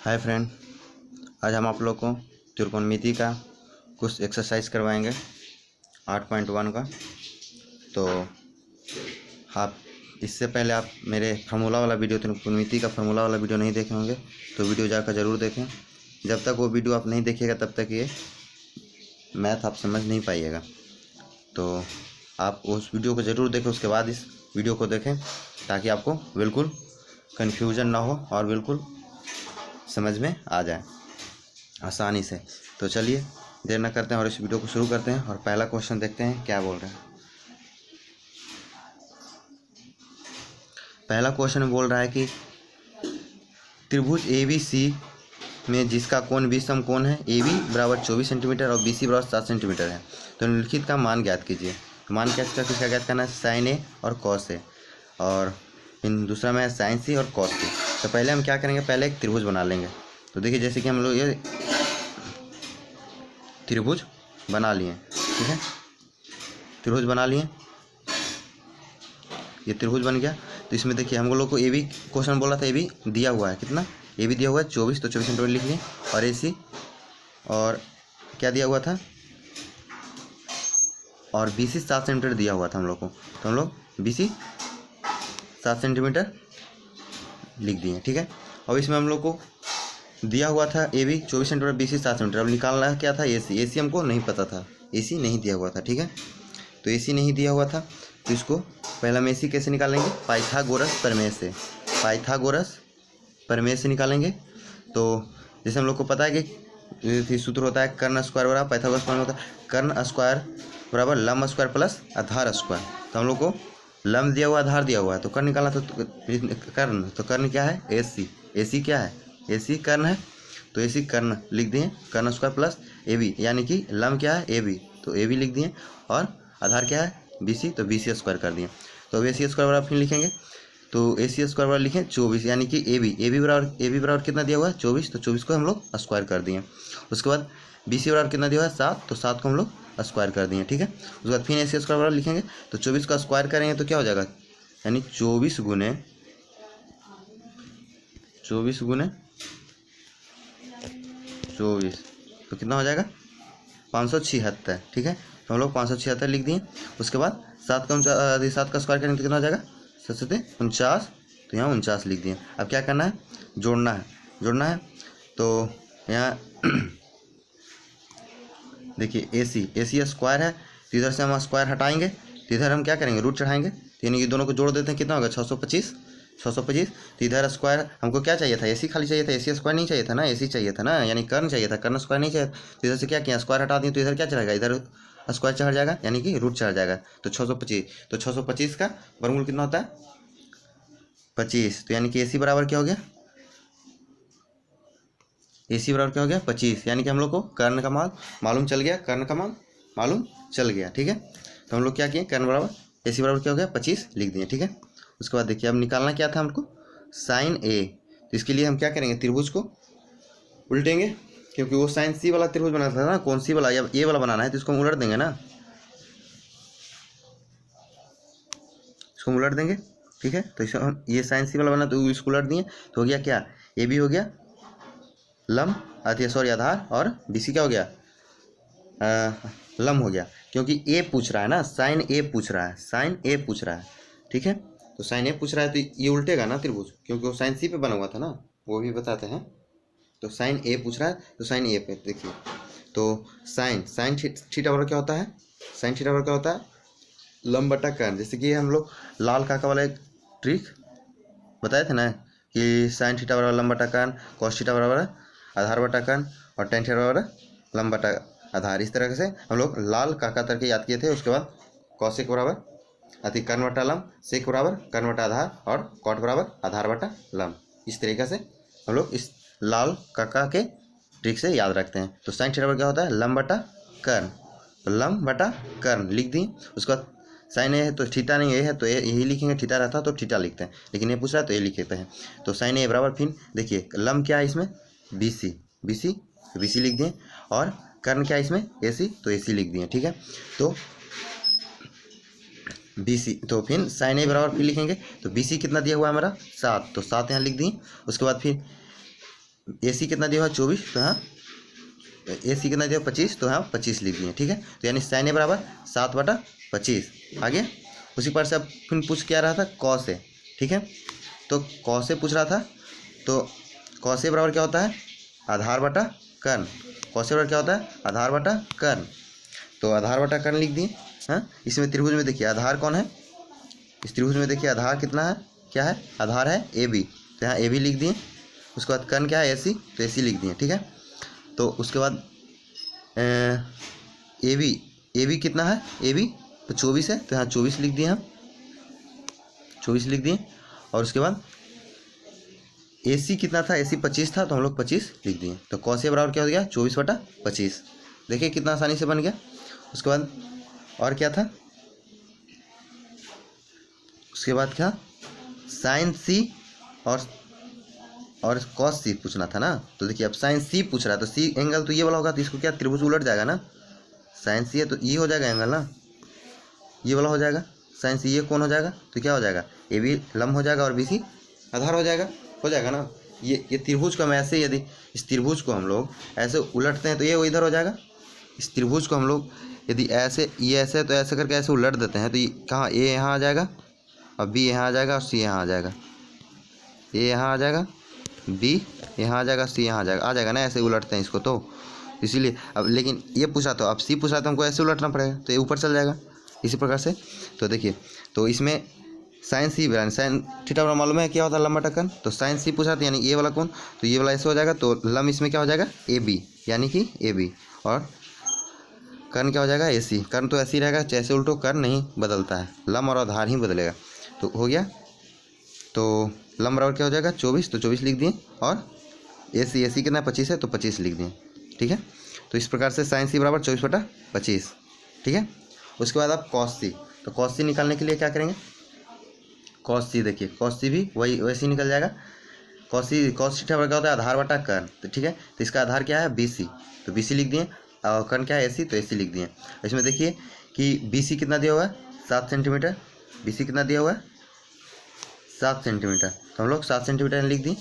Hi friend, आज हम आप लोग को त्रिकोणमिति का कुछ एक्सरसाइज करवाएंगे 8.1 का। तो आप इससे पहले आप मेरे फार्मूला वाला वीडियो, त्रिकोणमिति का फार्मूला वाला वीडियो नहीं देखे होंगे तो वीडियो जाकर ज़रूर देखें। जब तक वो वीडियो आप नहीं देखिएगा तब तक ये मैथ आप समझ नहीं पाइएगा। तो आप उस वीडियो को ज़रूर देखें, उसके बाद इस वीडियो को देखें ताकि आपको बिल्कुल कन्फ्यूजन ना हो और बिल्कुल समझ में आ जाए आसानी से। तो चलिए देर न करते हैं और इस वीडियो को शुरू करते हैं और पहला क्वेश्चन देखते हैं क्या बोल रहे हैं। पहला क्वेश्चन बोल रहा है कि त्रिभुज ABC में जिसका कोण विषम कोण है AB बराबर 24 सेंटीमीटर और BC बराबर 7 सेंटीमीटर है, तो निम्नलिखित का मान ज्ञात कीजिए। मान किसका ज्ञात करना है? साइन A और कॉस A, और इन दूसरा में है साइन C और कॉस C। तो पहले हम क्या करेंगे, पहले एक त्रिभुज बना लेंगे। तो देखिए जैसे कि हम लोग ये त्रिभुज बना लिए, ठीक है, त्रिभुज बना लिए, ये त्रिभुज बन गया। तो इसमें देखिए हम लोग को AB क्वेश्चन बोला था, AB दिया हुआ है, कितना AB दिया हुआ है 24, तो 24 सेंटीमीटर लिख लिए। और AC और क्या दिया हुआ था, और BC 7 सेंटीमीटर दिया हुआ था हम लोग को, तो हम लोग BC 7 सेंटीमीटर लिख दिए, ठीक है। अब इसमें हम लोग को दिया हुआ था AB 24 सेंटीमीटर, BC 7 सेंटीमीटर। अब निकालना क्या था? AC हमको नहीं पता था, AC नहीं दिया हुआ था, ठीक है। तो AC नहीं दिया हुआ था तो इसको पहले हम AC कैसे निकालेंगे? पाइथागोरस प्रमेय से, पाइथागोरस प्रमेय से निकालेंगे। तो जैसे हम लोग को पता है कि सूत्र होता है कर्ण स्क्वायर बराबर, पाइथागोरस प्रमेय होता है कर्ण स्क्वायर बराबर लंब स्क्वायर प्लस आधार स्क्वायर। तो हम लोग को लंब दिया हुआ, आधार दिया हुआ है, तो कर्ण निकालना। तो कर्ण, तो कर्ण क्या है? AC क्या है? AC कर्ण है, तो AC कर्ण लिख दिए, कर्ण स्क्वायर प्लस AB, यानी कि लंब क्या है? AB, तो AB लिख दिए, और आधार क्या है? BC, तो BC स्क्वायर कर दिए। तो अब AC स्क्वायर बराबर फिर लिखेंगे, तो AC स्क्वायर बराबर लिखें 24, यानी कि AB बराबर कितना दिया हुआ है? 24, तो 24 को हम लोग स्क्वायर कर दिए। उसके बाद BC बराबर कितना दिया हुआ है? 7, तो 7 को हम लोग स्क्वायर कर दिए, ठीक है। उसके बाद फिर AC स्क्वायर बराबर लिखेंगे, तो 24 का स्क्वायर करेंगे तो क्या हो जाएगा, यानी 24 गुने 24, तो कितना हो जाएगा? 576, ठीक है। तो हम लोग 576 लिख दिए। उसके बाद 7 का स्क्वायर करेंगे तो कितना हो जाएगा? 7 49, तो यहाँ 49 लिख दिए। अब क्या करना है? जोड़ना है। तो यहाँ देखिए AC स्क्वायर है, तो इधर से हम स्क्वायर हटाएंगे, तो इधर हम क्या करेंगे? रूट चढ़ाएंगे, तो यानी कि दोनों को जोड़ देते हैं, कितना होगा? 625। तो इधर स्क्वायर हमको क्या चाहिए था? AC खाली चाहिए था, AC स्क्वायर नहीं चाहिए था ना, AC चाहिए था ना, यानी कर्ण चाहिए था, कर्ण स्क्वायर नहीं चाहिए। तो इधर से क्या किया? स्क्वायर हटा दिए, तो इधर क्या चढ़ेगा? इधर स्क्वायर चढ़ जाएगा, यानी कि रूट चढ़ जाएगा। तो 625, तो 625 का वर्गमूल कितना होता है? 25। तो यानी कि AC बराबर क्या हो गया? AC बराबर क्या हो गया? 25, यानी कि हम लोग को कर्ण का मान मालूम चल गया, कर्ण का मान मालूम चल गया, ठीक है। तो हम लोग क्या किए? कर्ण बराबर AC बराबर क्या हो गया? 25 लिख दिए, ठीक है। उसके बाद देखिए अब निकालना क्या था हमको? Sine A। तो इसके लिए हम क्या करेंगे? त्रिभुज को उल्टेंगे, क्योंकि वो साइन C वाला त्रिभुज बनाना था ना, कौन सी वाला या A वाला बनाना है, तो इसको हम उलट देंगे ना, इसको उलट देंगे, ठीक है। तो इसको ये साइन C वाला बना, तो इसको उलट दिए, तो हो गया क्या? AB हो गया लंब, आधार, और BC क्या हो गया? लंब हो गया, क्योंकि A पूछ रहा है ना, साइन A पूछ रहा है, ठीक है। तो साइन A पूछ रहा है तो ये उल्टेगा ना त्रिभुज, क्योंकि वो साइन C पे बना हुआ था ना, वो भी बताते हैं। तो साइन A पूछ रहा है, तो साइन A पे देखिए, तो साइन थीटा बराबर क्या होता है? साइन थीटा बराबर क्या होता है? लंब बटा कर्ण। जैसे कि हम लोग लाल काका वाला एक ट्रिक बताए थे ना, कि साइन थीटा बराबर लंब बटा कर्ण, कॉस थीटा बराबर आधार बटा कर्ण, और टेन थीटा बराबर लंब बटा आधार। इस तरह से हम लोग लाल काका करके याद किए थे। उसके बाद कौशिक बराबर कर्ण बटा लंब, सेक बराबर कर्ण बटा आधार, और कॉट बराबर आधार बटा लंब। इस तरीके से हम लोग इस लाल काका के ट्रिक से याद रखते हैं। तो साइन थीटा बराबर क्या होता है? लंब बटा कर्ण, तो लंब बटा कर्ण लिख दी। उसके बाद साइन ए है तो थीटा नहीं ए है, तो यही लिखेंगे, थीटा रहता तो थीटा लिखते हैं, लेकिन ये पूछ रहा है तो ये लिखते हैं। तो साइन ए बराबर फिर देखिए लंब क्या है इसमें? BC लिख दिए, और कर्ण क्या है इसमें? AC, तो AC लिख दिए, ठीक है। तो BC, तो फिर साइन ए बराबर फिर लिखेंगे, तो BC कितना दिया हुआ है हमारा? 7, तो 7 यहाँ लिख दिए। उसके बाद फिर AC कितना दिया हुआ है 24, तो यहाँ AC कितना दिया 25, तो यहाँ 25 लिख दिए, ठीक है। तो यानी sin A बराबर 7/25। आगे उसी पर से अब फिर पूछ क्या रहा था, cos A, ठीक है। तो cos A पूछ रहा था, तो cos A बराबर क्या होता है, आधार बटा कर्ण। cos A बराबर क्या होता है, आधार बटा कर्ण। तो आधार बटा कर्ण लिख दिए। हाँ, इसमें त्रिभुज में देखिए आधार कौन है, इस त्रिभुज में देखिए आधार कितना है, क्या है, आधार है AB, तो यहाँ AB लिख दिए। उसके बाद कर्ण क्या है AC, तो AC लिख दिए, ठीक है। तो उसके बाद AB कितना है, AB तो 24 है, तो यहाँ 24 लिख दिए हम, 24 लिख दिए। और उसके बाद AC कितना था, AC 25 था, तो हम लोग 25 लिख दिए। तो cos A बराबर क्या हो गया, 24/25। देखिए कितना आसानी से बन गया। उसके बाद और क्या था, उसके बाद क्या, sin C और cos C पूछना था ना। तो देखिए अब sin C पूछ रहा है, तो C एंगल तो ये वाला होगा, तो इसको क्या त्रिभुज उलट जाएगा ना, sin C है तो ये हो जाएगा एंगल ना, ये वाला हो जाएगा sin C, ये कौन हो जाएगा, तो क्या हो जाएगा, AB लंब हो जाएगा और BC आधार हो जाएगा ना। ये त्रिभुज को हम ऐसे, यदि इस त्रिभुज को हम लोग ऐसे उलटते हैं तो ये वो इधर हो जाएगा। इस त्रिभुज को हम लोग यदि ऐसे, ये ऐसे, तो ऐसे करके ऐसे उलट देते हैं, तो ये कहाँ, A यहाँ आ जाएगा और B यहाँ आ जाएगा और C यहाँ आ जाएगा, A यहाँ आ जाएगा, B यहाँ आ जाएगा, C यहाँ आ जाएगा ना, ऐसे उलटते हैं इसको। तो इसीलिए अब, लेकिन ये पूछा तो अब C पूछा तो हमको ऐसे उलटना पड़ेगा, तो ये ऊपर चल जाएगा इसी प्रकार से। तो देखिए, तो इसमें साइन C बराबर साइन थीटा बराबर मालूम है क्या होता है, लंबा टक्कर। तो साइन C पूछा तो यानी ये वाला कौन, तो ये वाला ऐसे हो जाएगा, तो लंब इसमें क्या हो जाएगा AB, यानी कि AB। और कर्ण क्या हो जाएगा AC, कर्ण तो ऐसे ही रहेगा, जैसे उल्टो कर्ण नहीं बदलता है, लंब और आधार ही बदलेगा। तो हो गया, तो लंब बराबर क्या हो जाएगा 24, तो 24 लिख दिए। और AC कितना 25 है, तो 25 लिख दिए, ठीक है। तो इस प्रकार से साइन C बराबर 24/25, ठीक है। उसके बाद आप cos C, तो cos C निकालने के लिए क्या करेंगे, cos C देखिए, cos C भी वही वैसे ही निकल जाएगा। cos थीटा बराबर क्या होता है, आधार बटा कर्ण, तो ठीक है। तो इसका आधार क्या है BC, तो BC लिख दिए, और कर्ण क्या है AC, तो AC लिख दिए। इसमें देखिए कि BC कितना दिया हुआ है 7 सेंटीमीटर, BC कितना दिया हुआ है 7 सेंटीमीटर, तो हम लोग 7 सेंटीमीटर लिख दिए,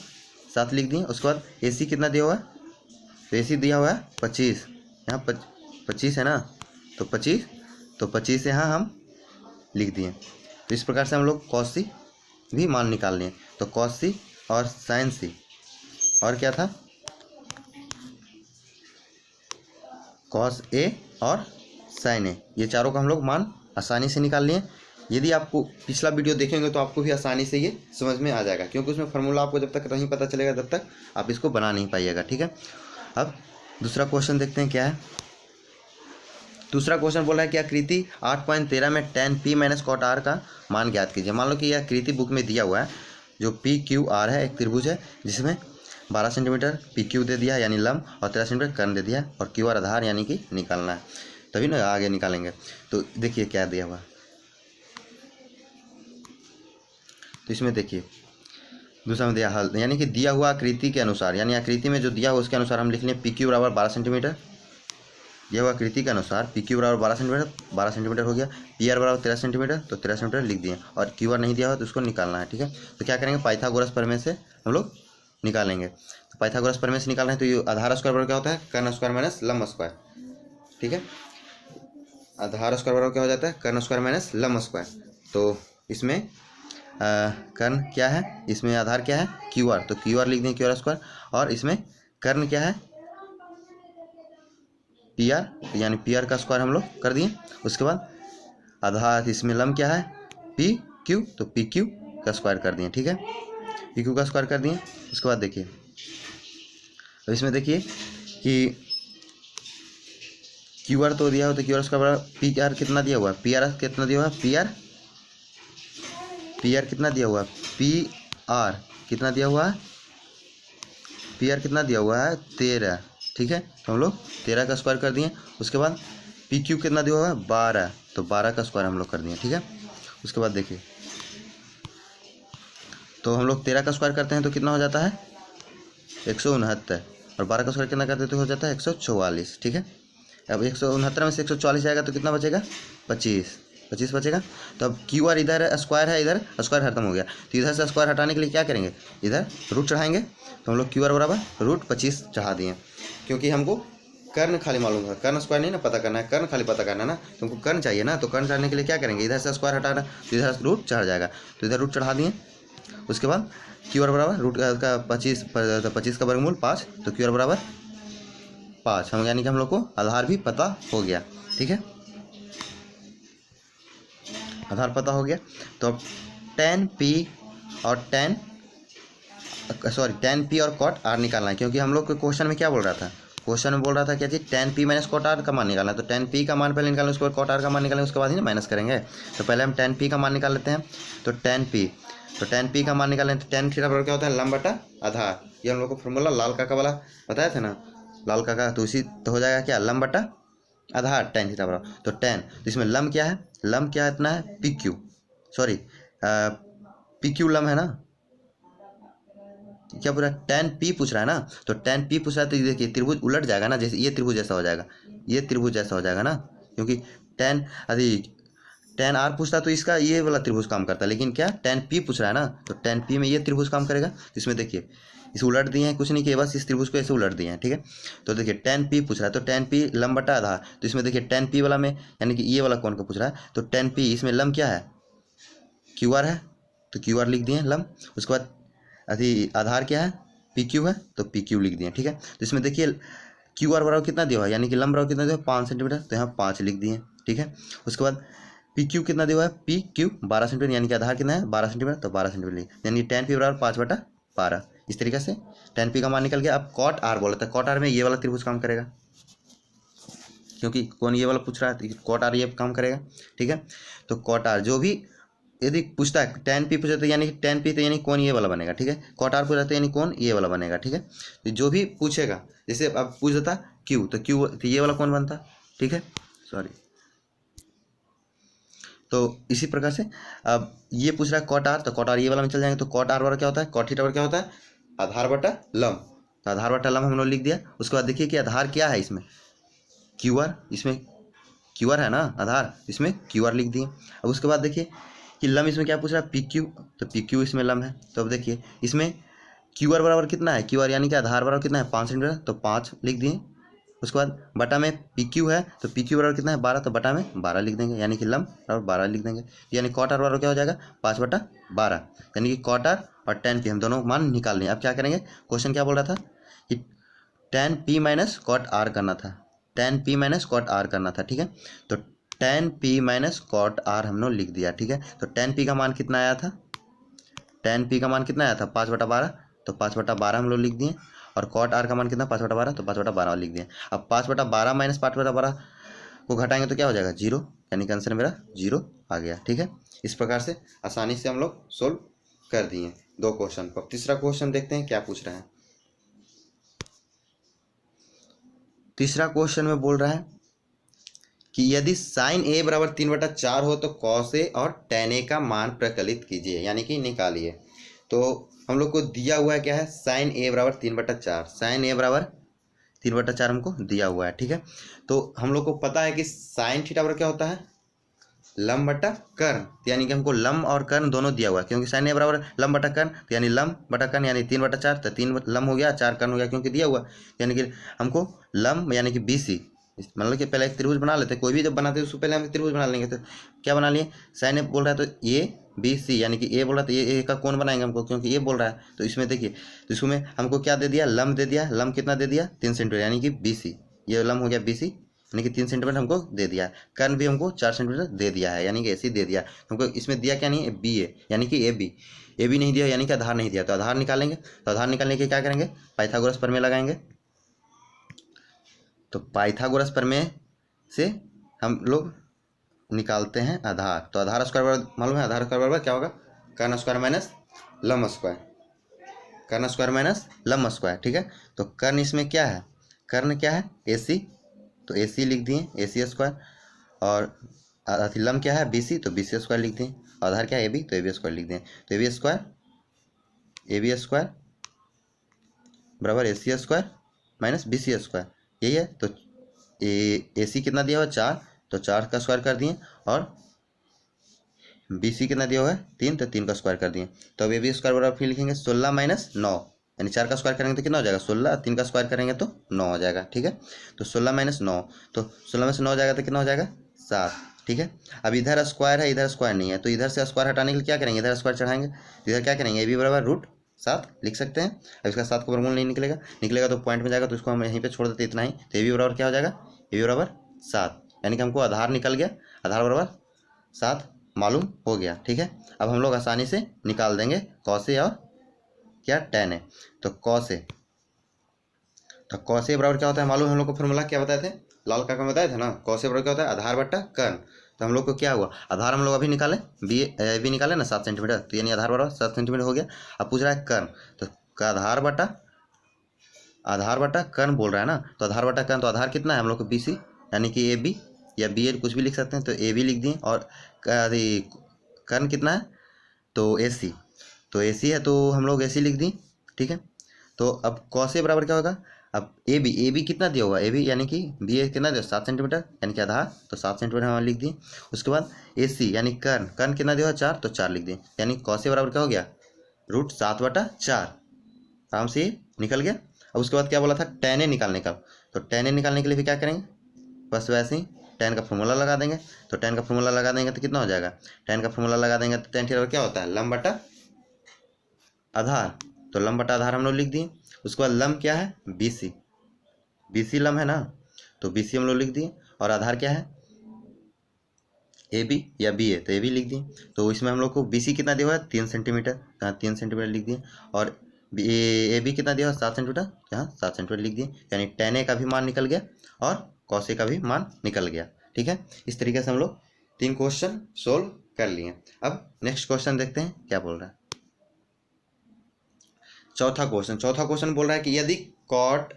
7 लिख दिए। उसके बाद AC कितना दिया हुआ है, तो AC दिया हुआ है 25, यहाँ 25 है ना, तो 25 यहाँ हम लिख दिए। तो इस प्रकार से हम लोग cos C भी मान निकाल लिए। तो cos C और sin C, और क्या था, cos A और sin A, ये चारों का हम लोग मान आसानी से निकाल लिए। यदि आपको पिछला वीडियो देखेंगे तो आपको भी आसानी से ये समझ में आ जाएगा, क्योंकि उसमें फार्मूला आपको जब तक नहीं पता चलेगा तब तक आप इसको बना नहीं पाइएगा, ठीक है। अब दूसरा क्वेश्चन देखते हैं क्या है। दूसरा क्वेश्चन बोला है कि आकृति 8.13 में tan P - cot R का मान ज्ञात कीजिए। मान लो कि यह आकृति बुक में दिया हुआ है, जो PQR है, एक त्रिभुज है जिसमें 12 सेंटीमीटर PQ दे दिया है यानी लंब, और 13 सेंटीमीटर कर्ण दे दिया है, और QR आधार यानी कि निकालना है, तभी ना आगे निकालेंगे। तो देखिए क्या दिया हुआ, तो इसमें देखिए दूसरा में दिया हल, यानी कि दिया हुआ आकृति के अनुसार, यानी आकृति में जो दिया हुआ उसके अनुसार हम लिख लें PQ बराबर 12 सेंटीमीटर। यह हुआ आकृति के अनुसार PQ बराबर 12 सेंटीमीटर हो गया, PR बराबर 13 सेंटीमीटर, तो 13 सेंटीमीटर लिख दिए। और QR नहीं दिया हुआ तो उसको निकालना है, ठीक है। तो क्या करेंगे, पाइथागोरस प्रमेय से हम लोग निकालेंगे। तो पाइथागोरस प्रमेय से निकालना है, तो ये आधार स्क्वायर बराबर क्या होता है, कर्ण स्क्वायर माइनस लंब स्क्वायर, ठीक है। आधार स्क्वायर बराबर क्या हो जाता है, कर्ण स्क्वायर माइनस लंब स्क्वायर। तो इसमें कर्ण क्या है, इसमें आधार क्या है QR, तो QR लिख दें QR स्क्वायर। और इसमें कर्ण क्या है PR, यानी PR का स्क्वायर हम लोग कर दिए। उसके बाद आधार, इसमें लंब क्या है PQ, तो PQ का स्क्वायर कर दिए, ठीक है, PQ का स्क्वायर कर दिए। उसके बाद देखिए, अब इसमें देखिए कि QR तो दिया हुआ, तो QR स्क्वायर PR कितना दिया हुआ है, PR कितना दिया हुआ है, PR कितना दिया हुआ है, PR कितना दिया हुआ है, PR कितना दिया हुआ है 13, ठीक है। तो हम लोग 13 का स्क्वायर कर दिए। उसके बाद PQ कितना दिया हुआ है 12, तो 12 का स्क्वायर हम लोग कर दिए, ठीक है। उसके बाद देखिए, तो हम लोग 13 का स्क्वायर करते हैं तो कितना हो जाता है 169, और 12 का स्क्वायर कितना करते तो हो जाता है 144, ठीक है। अब 169 में से 144 जाएगा तो कितना बचेगा 25, 25 बचेगा। तो अब क्यू आर इधर स्क्वायर है, इधर स्क्वायर खत्म हो गया, तो इधर से स्क्वायर हटाने के लिए क्या करेंगे, इधर रूट चढ़ाएंगे। तो हम लोग क्यू आर बराबर रूट 25 चढ़ा दिए, क्योंकि हमको कर्ण खाली मालूम है, कर्ण स्क्वायर नहीं ना पता करना है, कर्ण खाली पता करना है ना, तो हमको कर्ण चाहिए ना। तो कर्ण चढ़ाने के लिए क्या करेंगे, इधर से स्क्वायर हटाना, तो इधर रूट चढ़ जाएगा, तो इधर रूट चढ़ा दिए। उसके बाद क्यू आर बराबर रूट का 25 का वर्गमूल 5, तो क्यू आर बराबर 5, हम यानी कि हम लोग को आधार भी पता हो गया। ठीक है, आधार पता हो गया। तो अब tan p और tan p और cot r निकालना है, क्योंकि हम लोग को क्वेश्चन में क्या बोल रहा था, क्वेश्चन में बोल रहा था क्या चीज़, tan p minus cot r का मान निकालना है। तो tan p का मान पहले निकालें, उसके बाद cot r का मान निकालें, उसके बाद ही ना माइनस करेंगे। तो पहले हम tan p का मान निकाल लेते हैं। तो tan p का मान निकालें, तो tan थीटा बराबर क्या होता है, लंब बटा आधार। ये हम लोग को फॉर्मूला लाल काका वाला बताया था ना, लाल काका, तो इसी तो हो जाएगा क्या, लंब बटा आधार tan थीटा बराबर। तो tan, तो इसमें लंब क्या है, लंब क्या इतना है, PQ, सॉरी PQ लंब है ना, क्या पूरा tan p पूछ रहा है ना। तो tan p पूछ रहा है, तो देखिए त्रिभुज उलट जाएगा ना, जैसे ये त्रिभुज जैसा हो जाएगा, ये त्रिभुज जैसा हो जाएगा ना, क्योंकि tan r पूछता है तो इसका ये वाला त्रिभुज काम करता है, लेकिन क्या tan p पूछ रहा है ना, तो tan p में ये त्रिभुज काम करेगा। तो इसमें देखिए इसे उलट दिए हैं, कुछ नहीं किया, बस इस त्रिभुज को ऐसे उलट दिए हैं। ठीक है, तो देखिए tan p पूछ रहा है, तो tan p लंब बटा आधार। तो इसमें देखिए tan p वाला में यानी कि ये वाला कौन का पूछ रहा है, तो tan p इसमें लंब क्या है, क्यू आर है, तो क्यू आर लिख दिए लंब। उसके बाद आधार क्या है, पी क्यू है, तो पी क्यू लिख दिए। ठीक है, तो इसमें देखिए क्यू आर बराबर कितना दिया हुआ है, यानी कि लंब बराबर कितना दिया हुआ है, 5 सेंटीमीटर, तो यहाँ 5 लिख दिए। ठीक है, उसके बाद पी क्यू कितना दिया हुआ है, पी क्यू 12 सेंटीमीटर, यानी कि आधार कितना है 12 सेंटीमीटर, तो 12 सेंटीमीटर लिख, यानी tan p बराबर 5/12। इस तरीके से tan p का मान निकल गया। अब cot r बोला था, cot r में ये वाला त्रिभुज काम करेगा, क्योंकि कौन ये वाला पूछ रहा है, तो cot r ये काम करेगा। ठीक है, तो cot r जो भी यदि पूछता है tan p पूछता है, यानी कि tan p तो यानी कौन ये वाला बनेगा। ठीक है, cot r पूछता है यानी कौन ये वाला बनेगा। ठीक है, तो जो भी पूछेगा, जैसे अब पूछ देता q, तो q तो ये वाला कौन बनता। ठीक है, सॉरी, तो इसी प्रकार से अब ये पूछ रहा है cot r, तो cot r ये वाला में चल जाएंगे। तो cot r बराबर क्या होता है, cot थीटा बराबर क्या होता है, आधार बटा लंब। तो आधार बटा लंब हम लोग लिख दिया। उसके बाद देखिए कि आधार क्या है, इसमें क्यू आर, इसमें क्यू आर है ना आधार, इसमें क्यू आर लिख दिए। अब उसके बाद देखिए कि लंब इसमें क्या पूछ रहा है, पी क्यू, तो पी क्यू इसमें लंब है। तो अब देखिए इसमें क्यू आर बराबर कितना है, क्यू आर यानी कि आधार बराबर कितना है 5 सेंटीमीटर, तो 5 लिख दिए। उसके बाद बटा में पी क्यू है, तो पी क्यू बराबर कितना है 12, तो बटा में 12 लिख देंगे, यानी कि लंब बराबर 12 लिख देंगे। यानी cot r बराबर क्या हो जाएगा 5/12, यानी कि cot r और tan p हम दोनों मान निकाल लें। अब क्या करेंगे, क्वेश्चन क्या बोल रहा था कि tan p minus cot r करना था, tan p minus cot r करना था। ठीक है, तो tan p minus cot r हम लोग लिख दिया। ठीक है, तो tan p का मान कितना आया था, tan p का मान कितना आया था 5/12, तो 5/12 हम लोग लिख दिए। और cot r का मान कितना 5/12, तो 5/12 लिख दिए। अब 5/12 माइनस 5/12 को घटाएंगे तो क्या हो जाएगा 0, यानी कि आंसर मेरा 0 आ गया। ठीक है, इस प्रकार से आसानी से हम लोग सोल्व कर दिए 2 क्वेश्चन को। तीसरा क्वेश्चन देखते हैं क्या पूछ रहे हैं। तीसरा क्वेश्चन में बोल रहा है कि यदि साइन ए बराबर 3/4 हो तो कॉस ए और tan ए का मान प्रकलित कीजिए, यानी कि निकालिए। तो हम लोग को दिया हुआ है क्या है, साइन ए बराबर 3/4, साइन ए बराबर 3/4 हमको दिया हुआ है। ठीक है, तो हम लोग को पता है कि साइन थीटा बराबर क्या होता है, लंब बटा कर्ण, यानी कि हमको लंब और कर्ण दोनों दिया हुआ है, क्योंकि साइन ए बराबर लंब बटा कर्ण, तो यानी लंब बटा कर्ण यानी 3/4, तो 3 लंब हो गया 4 कर्ण हो गया, क्योंकि दिया हुआ, यानी कि हमको लंब यानी कि BC, मतलब कि पहले एक त्रिभुज बना लेते हैं, कोई भी जब बनाते हैं उसको पहले हम त्रिभुज बना लेंगे। तो क्या बना लिए, साइन ए बोल रहा है तो ABC, यानी कि ए बोल रहा है तो ए का कौन बनाएंगे हमको, क्योंकि ए बोल रहा है। तो इसमें देखिए, तो इसमें हमको क्या दे दिया, लंब दे दिया, लंब कितना दे दिया 3 सेंटीमीटर, यानी कि BC, ये लंब हो गया BC, यानी कि 3 सेंटीमीटर हमको दे दिया है। कर्ण भी हमको 4 सेंटीमीटर दे दिया है, यानी कि ऐसे दे दिया हमको। इसमें दिया क्या नहीं है, BA, यानी कि AB नहीं दिया, यानी कि आधार नहीं दिया, तो आधार निकालेंगे। तो आधार निकालने के क्या करेंगे, पाइथागोरस प्रमेय लगाएंगे। तो पाइथागोरस प्रमेय से हम लोग निकालते हैं आधार। तो आधार स्क्वायर बराबर मालूम है, आधार स्क्वायर बराबर क्या होगा, कर्ण स्क्वायर माइनस लंब स्क्वायर, कर्ण स्क्वायर माइनस लंब स्क्वायर। ठीक है, तो कर्ण इसमें क्या है, कर्ण क्या है AC, तो AC लिख दिए AC स्क्वायर, और लंब क्या है BC, तो BC स्क्वायर लिख दिए। आधार क्या है AB, तो AB स्क्वायर लिख दिए। तो AB स्क्वायर बराबर AC square minus BC square, यही है। तो AC कितना दिया हुआ 4, तो 4 का स्क्वायर कर दिए, और बी सी कितना दिया हुआ है 3, तो 3 का स्क्वायर कर दिए। तो अब ए बी स्क्वायर बराबर फिर लिखेंगे 16 माइनस 9, यानी 4 का स्क्वायर करेंगे तो कितना हो जाएगा 16, 3 का स्क्वायर करेंगे तो 9 हो जाएगा। ठीक है, तो 16 माइनस 9, तो 16 में से 9 हो जाएगा तो कितना हो जाएगा 7। ठीक है, अब इधर स्क्वायर है, इधर स्क्वायर नहीं है, तो इधर से स्क्वायर हटाने के लिए क्या करेंगे, इधर स्क्वायर चढ़ाएंगे, तो इधर क्या करेंगे ए बी बराबर √7 लिख सकते हैं। अब इसका 7 का वर्गमूल नहीं निकलेगा तो पॉइंट में जाएगा, तो इसको हम यहीं पे छोड़ देते इतना ही। तो ए बी बराबर क्या हो जाएगा, ए बी बराबर 7, यानी कि हमको आधार निकल गया, आधार बराबर 7 मालूम हो गया। ठीक है, अब हम लोग आसानी से निकाल देंगे कॉस ए और क्या tan है। तो कॉस ए बराबर क्या होता है मालूम है हम लोग को, फॉर्मूला क्या बताए थे, लाल काका में बताए थे ना, कॉस ए बराबर क्या होता है आधार बट्टा कर्ण। तो हम लोग को क्या हुआ, आधार हम लोग अभी निकाले बी निकाले ना 7 सेंटीमीटर, तो यानी आधार बराबर 7 सेंटीमीटर हो गया। अब पूछ रहा है कर्ण, तो आधार बट्टा कर्ण बोल रहा है ना, तो आधार बट्टा कर्ण, तो आधार कितना है हम लोग को BC, यानी कि AB या BL कुछ भी लिख सकते हैं, तो AB लिख दिए। और कर्ण कितना है तो AC, तो AC है तो हम लोग AC लिख दिए। ठीक है, तो अब कॉस ए बराबर क्या होगा, अब ए बी कितना दिया होगा, ए बी यानी कि बी ए कितना दिया 7 सेंटीमीटर, यानी कि आधार, तो 7 सेंटीमीटर हम लिख दिए। उसके बाद ए सी यानी कर्ण कितना दिया होगा 4, तो 4 लिख दिए, यानी कॉस ए बराबर क्या हो गया √7/4, आराम से ये निकल गया। अब उसके बाद क्या बोला था tan ए निकालने का, तो tan ए निकालने के लिए भी क्या करेंगे, बस वैसे ही tan का फॉर्मूला लगा देंगे। तो tan का फॉर्मूला लगा देंगे तो कितना हो जाएगा, tan का फॉर्मूला लगा देंगे तो tan थीटा क्या होता है लंब बटा आधार, तो लंब बटा आधार हम लोग लिख दिए। उसके बाद लंब क्या है BC लंब है ना, तो BC हम लोग लिख दिए। और आधार क्या है AB या BA, तो AB लिख दिए। तो इसमें हम लोग को BC कितना दिया हुआ है 3 सेंटीमीटर, यहाँ 3 सेंटीमीटर लिख दिए। और AB कितना दिया हुआ 7 सेंटीमीटर, यहाँ 7 सेंटीमीटर लिख दिए, यानी tan A का भी मान निकल गया और cos A का भी मान निकल गया। ठीक है, इस तरीके से हम लोग 3 क्वेश्चन सोल्व कर लिए। अब नेक्स्ट क्वेश्चन देखते हैं क्या बोल रहा है। चौथा क्वेश्चन बोल रहा है कि यदि cot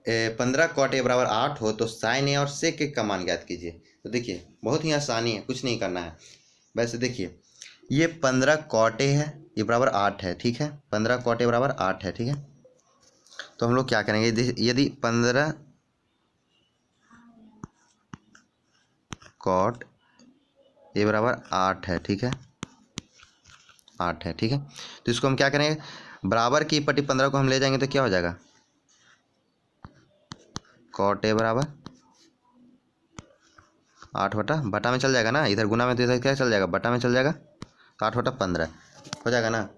15 cot A बराबर 8 हो तो sin A और sec A का मान ज्ञात कीजिए। तो देखिए बहुत ही आसानी है, कुछ नहीं करना है। वैसे देखिए ये 15 cot A है, ये बराबर 8 है। ठीक है, 15 cot A बराबर 8 है। ठीक है, तो हम लोग क्या करेंगे, यदि 15 cot A बराबर 8 है, ठीक है 8 है। ठीक है, तो इसको हम क्या करेंगे, बराबर की पट्टी 15 को हम ले जाएंगे तो क्या हो जाएगा, cot A बराबर 8/बटा में चल जाएगा ना, इधर गुना में तो इधर क्या चल जाएगा बटा में चल जाएगा, तो 8/15 हो जाएगा ना,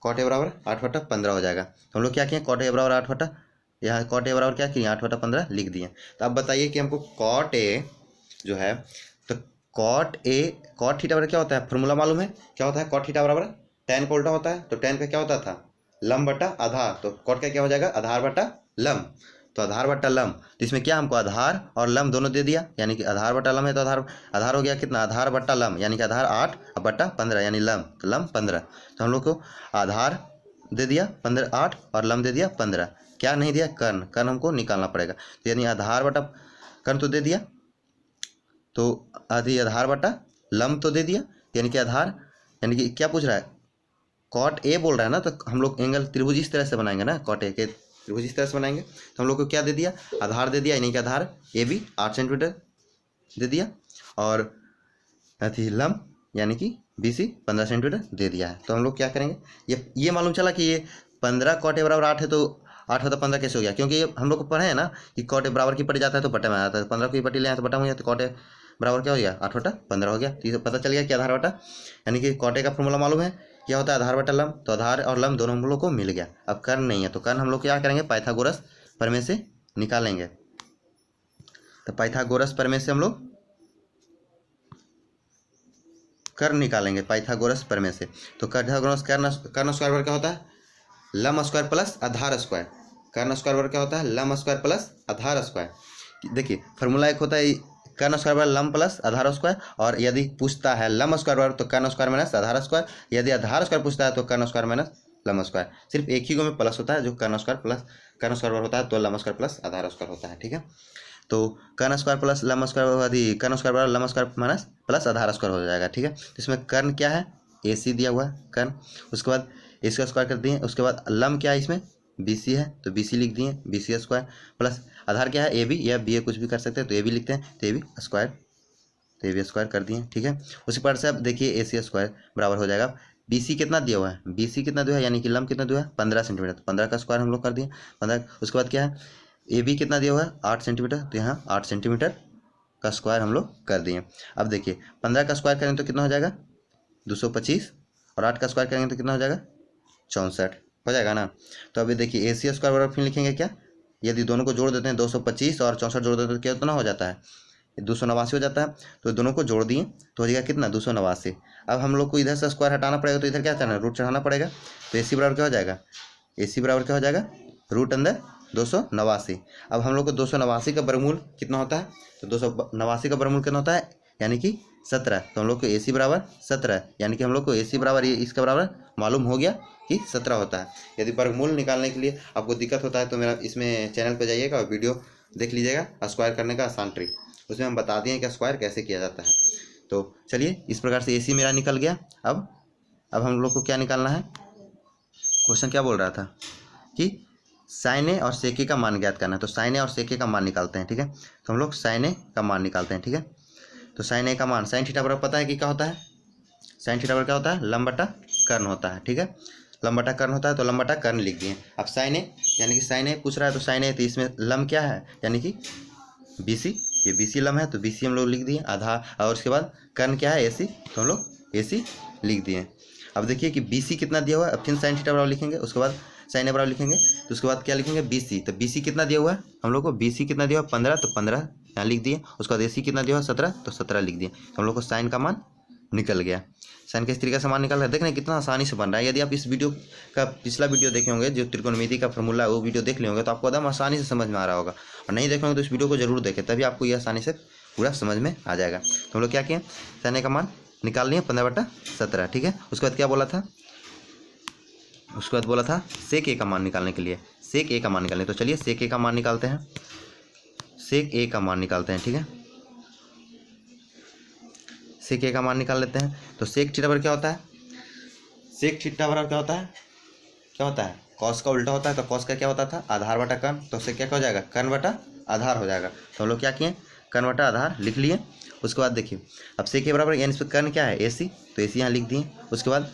cot A बराबर 8/15 हो जाएगा। तो हम लोग क्या किए, cot A बराबर 8 यहाँ cot A बराबर क्या किए 8/15 लिख दिए। तो अब बताइए कि हमको cot A जो है, तो cot थीटा बराबर क्या होता है, फॉर्मूला मालूम है क्या होता है, cot थीटा बराबर tan का उल्टा होता है, तो tan का क्या होता था लंब बटा आधार, तो cot का क्या हो जाएगा आधार बटा लंब, तो आधार बटा लंब, तो इसमें क्या हमको आधार और लंब दोनों दे दिया, यानी कि आधार बटा लंब है तो आधार हो गया कितना आधार बटा लंब, यानी कि आधार 8/15 यानी लंब, तो लंब 15। तो हम लोग को आधार दे दिया 15 8 और लंब दे दिया 15, क्या नहीं दिया कर्ण हमको निकालना पड़ेगा। तो यानी आधार बटा कर्ण तो दे दिया, तो आधार बटा लंब तो दे दिया, यानी कि आधार, यानी कि क्या पूछ रहा है cot A बोल रहा है ना, तो हम लोग एंगल त्रिभुज इस तरह से बनाएंगे ना, cot A के त्रिभुज इस तरह से बनाएंगे। तो हम लोग को क्या दे दिया आधार दे दिया, यानी कि आधार AB 8 सेंटीमीटर दे दिया और लंब यानी कि BC 15 सेंटीमीटर दे दिया है। तो हम लोग क्या करेंगे, ये मालूम चला कि ये 15 cot A बराबर 8 है, तो 8/15 कैसे हो गया, क्योंकि ये हम लोग को पढ़े हैं ना कि cot A बराबर की पट्टी जाता है तो बटा में आता है, 15 की पट्टी ले आए तो बटा में गया, तो cot A बराबर क्या हो गया 8/15 हो गया। तो ये पता चल गया कि आधार बटा, यानी कि cot A का फॉर्मूला मालूम है क्या होता है आधार बटा लंब, तो आधार और लंब दोनों हम लोग को मिल गया। अब कर्ण नहीं है, तो कर्ण हम लोग क्या करेंगे पाइथागोरस प्रमेय से निकालेंगे। तो पाइथागोरस प्रमेय से हम लोग कर्ण निकालेंगे, पाइथागोरस प्रमेय से। तो पाइथागोरस कर्ण स्क्वायर वर्ग क्या होता है लंब स्क्वायर प्लस आधार स्क्वायर, कर्ण स्क्वायर वर्ग क्या होता है लंब स्क्वायर प्लस आधार स्क्वायर। देखिए फॉर्मूला एक होता है कर्ण स्क्वायर बराबर लंब प्लस आधार स्क्वायर, और यदि पूछता है लंब स्क्वायर बराबर तो कर्ण स्क्वायर माइनस आधार स्क्वायर, यदि आधार स्क्वायर पूछता है तो कर्ण स्क्वायर माइनस लंब स्क्वायर। सिर्फ एक ही गो में प्लस होता है, जो कर्ण स्क्वायर बराबर होता है तो लंब स्क्वायर प्लस आधार स्क्वायर होता है। ठीक है, तो कर्ण स्क्वायर प्लस लंब स्क्वायर यदि कर्ण स्क्वायर बराबर लंब स्क्वायर माइनस प्लस आधार स्क्वायर हो जाएगा। ठीक है, तो इसमें कर्ण क्या है AC दिया हुआ है कर्ण, उसके बाद इसका स्क्वायर कर दिए, उसके बाद लंब क्या है इसमें BC है तो BC लिख दिए BC स्क्वायर, प्लस आधार क्या है AB या BA कुछ भी कर सकते हैं तो AB लिखते हैं तो AB स्क्वायर, तो ए बी स्क्वायर कर दिए, ठीक है। उसी प्रकार से अब देखिए ए सी स्क्वायर बराबर हो जाएगा बी सी कितना दिया हुआ है, बी सी कितना दिया है यानी कि लंब कितना दिया है 15 सेंटीमीटर, तो 15 का स्क्वायर हम लोग कर दिए 15। उसके बाद क्या है ए बी कितना दिया हुआ है 8 सेंटीमीटर, तो यहाँ 8 सेंटीमीटर का स्क्वायर हम लोग कर दिए। अब देखिए 15 का स्क्वायर करेंगे तो कितना हो जाएगा 225 और 8 का स्क्वायर करेंगे तो कितना हो जाएगा 64 हो जाएगा ना। तो अभी देखिए ए सी स्क्वायर बराबर फिर लिखेंगे क्या, यदि दोनों को जोड़ देते हैं 225 और 64 जोड़ देते हैं तो कितना हो जाता है 289 हो जाता है। तो दोनों को जोड़ दिए तो हो जाएगा कितना 289। अब हम लोग को इधर से स्क्वायर हटाना पड़ेगा तो इधर क्या करना है रूट चढ़ाना पड़ेगा। तो ए सी बराबर क्या हो जाएगा, ए सी बराबर क्या हो जाएगा रूट अंदर 289। अब हम लोग को 289 का वर्गमूल कितना होता है, तो 289 का वर्गमूल कितना होता है यानी कि 17। तो हम लोग को ए सी बराबर 17 यानी कि हम लोग को ए सी बराबर इसका बराबर मालूम हो गया कि 17 होता है। यदि वर्गमूल निकालने के लिए आपको दिक्कत होता है तो मेरा इसमें चैनल पर जाइएगा और वीडियो देख लीजिएगा स्क्वायर करने का आसान ट्रिक, उसमें हम बता दिए कि स्क्वायर कैसे किया जाता है। तो चलिए इस प्रकार से ए सी मेरा निकल गया। अब हम लोग को क्या निकालना है, क्वेश्चन क्या बोल रहा था कि साइन ए और सेक ए का मान ज्ञात करना है। तो साइन ए और सेक ए का मान निकालते हैं, ठीक है। तो हम लोग साइन ए का मान निकालते हैं, ठीक है। तो साइन ए का मान साइन थीटा बराबर पता है कि क्या होता है, साइन थीटा बराबर क्या होता है लंब बटा कर्ण होता है, ठीक है। लंब बटा कर्ण होता है तो लंब बटा कर्ण लिख दिए। अब साइन ए यानी कि साइन ए पूछ रहा है तो साइन ए तो इसमें लंब क्या है यानी कि बी सी, ये बी सी लंब है तो बी सी हम लोग लिख दिए आधा। और उसके बाद कर्ण क्या है ए सी, तो हम लोग ए सी लिख दिए। अब देखिए कि बी सी कितना दिया हुआ है, अब फिर साइन थीटा बराबर लिखेंगे, उसके बाद साइन ए बराबर लिखेंगे, तो उसके बाद क्या लिखेंगे बी सी। तो बी सी कितना दिया हुआ है हम लोग को, बी सी कितना दिया हुआ 15, तो 15 यहाँ लिख दिए। उसके बाद ए सी कितना दिया हुआ 17, तो 17 लिख दिए। तो हम लोग को साइन का मान निकल गया। साइन का इस तरीके से मान निकल रहा है, देख रहे हैं कितना आसानी से बन रहा है। यदि आप इस वीडियो का पिछला वीडियो देखे होंगे जो त्रिकोणमिति का फॉर्मूला है वो वीडियो देख लेंगे तो आपको एकदम आसानी से समझ में आ रहा होगा, और नहीं देखेंगे तो इस वीडियो को जरूर देखें, तभी आपको ये आसानी से पूरा समझ में आ जाएगा। तो हम लोग क्या किए साइन का मान निकाल लिए 15/17, ठीक है। उसके बाद क्या बोला था, उसके बाद बोला था सेक ए का मान निकालने के लिए, सेक ए का मान निकालने। तो चलिए सेक ए का मान निकालते हैं, सेक ए का मान निकालते हैं, ठीक है। सेक ए का मान निकाल लेते हैं। तो सेक थीटा बराबर क्या होता है, सेक थीटा बराबर क्या होता है, क्या होता है कॉस का उल्टा होता है। तो कॉस का क्या होता था आधार बटा कर्ण, तो उससे क्या हो जाएगा कर्ण बटा आधार हो जाएगा। तो हम लोग क्या किए कर्ण बटा आधार लिख लिए। उसके बाद देखिए अब सेक ए बराबर यानी इस पर कर्ण क्या है ए सी, तो ए सी यहाँ लिख दिए। उसके बाद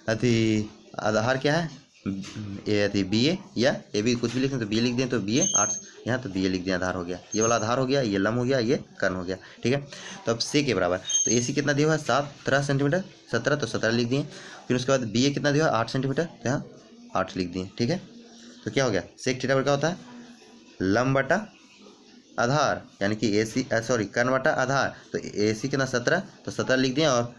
अति आधार क्या है ये बी ए या ए बी कुछ भी लिखें तो बी लिख दें, तो बी ए 8 यहाँ तो बी ए लिख दिया, आधार हो गया, ये वाला आधार हो गया, ये लंब हो गया, ये कर्ण हो गया, ठीक है। तो अब सेक ए बराबर तो ए सी कितना दिया हुआ है 17 सेंटीमीटर, 17 तो 17 लिख दिए। फिर उसके बाद बी ए कितना दिया हुआ है 8 सेंटीमीटर, तो यहाँ 8 लिख दिए, ठीक है। तो क्या हो गया सेक थीटा बराबर क्या होता है लंब बटा आधार यानी कि ए सी सॉरी कर्ण बटा आधार। तो ए सी कितना 17, तो 17 लिख दिए, और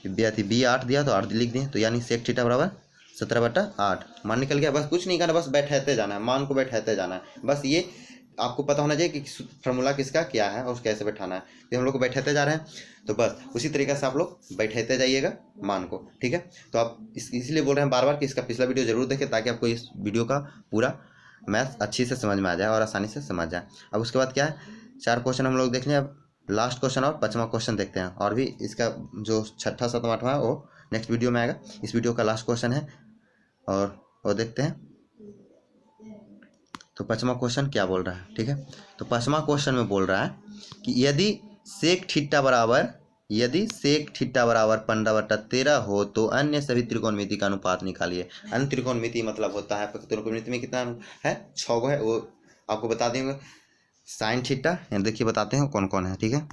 बी 8 दिया तो 8 लिख दिए। तो यानी सेक थीटा बराबर 17/8 मान निकल गया। बस कुछ नहीं करना, बस बैठाते जाना है, मान को बैठाते जाना है। बस ये आपको पता होना चाहिए कि फार्मूला किसका क्या है और कैसे बैठाना है। तो हम लोग को बैठाते जा रहे हैं, तो बस उसी तरीके से आप लोग बैठाते जाइएगा मान को, ठीक है। तो आप इसलिए बोल रहे हैं बार बार कि इसका पिछला वीडियो जरूर देखें ताकि आपको इस वीडियो का पूरा मैथ अच्छी से समझ में आ जाए और आसानी से समझ जाए। अब उसके बाद क्या है 4 क्वेश्चन हम लोग देख लें। अब लास्ट क्वेश्चन और 5वां क्वेश्चन देखते हैं, और भी इसका जो 6ठा 7वां 8वां वो नेक्स्ट वीडियो में आएगा। इस वीडियो का लास्ट क्वेश्चन है और वो देखते हैं। तो 5वां क्वेश्चन क्या बोल रहा है, ठीक है। तो 5वां क्वेश्चन में बोल रहा है कि यदि सेक थीटा बराबर 15/13 हो तो अन्य सभी त्रिकोणमिति का अनुपात निकालिए। अन्य त्रिकोणमिति मतलब होता है त्रिकोणमिति में कितना है 6 गो है, वो आपको बता देंगे। साइन थीटा देखिए बताते हैं कौन कौन है, ठीक है।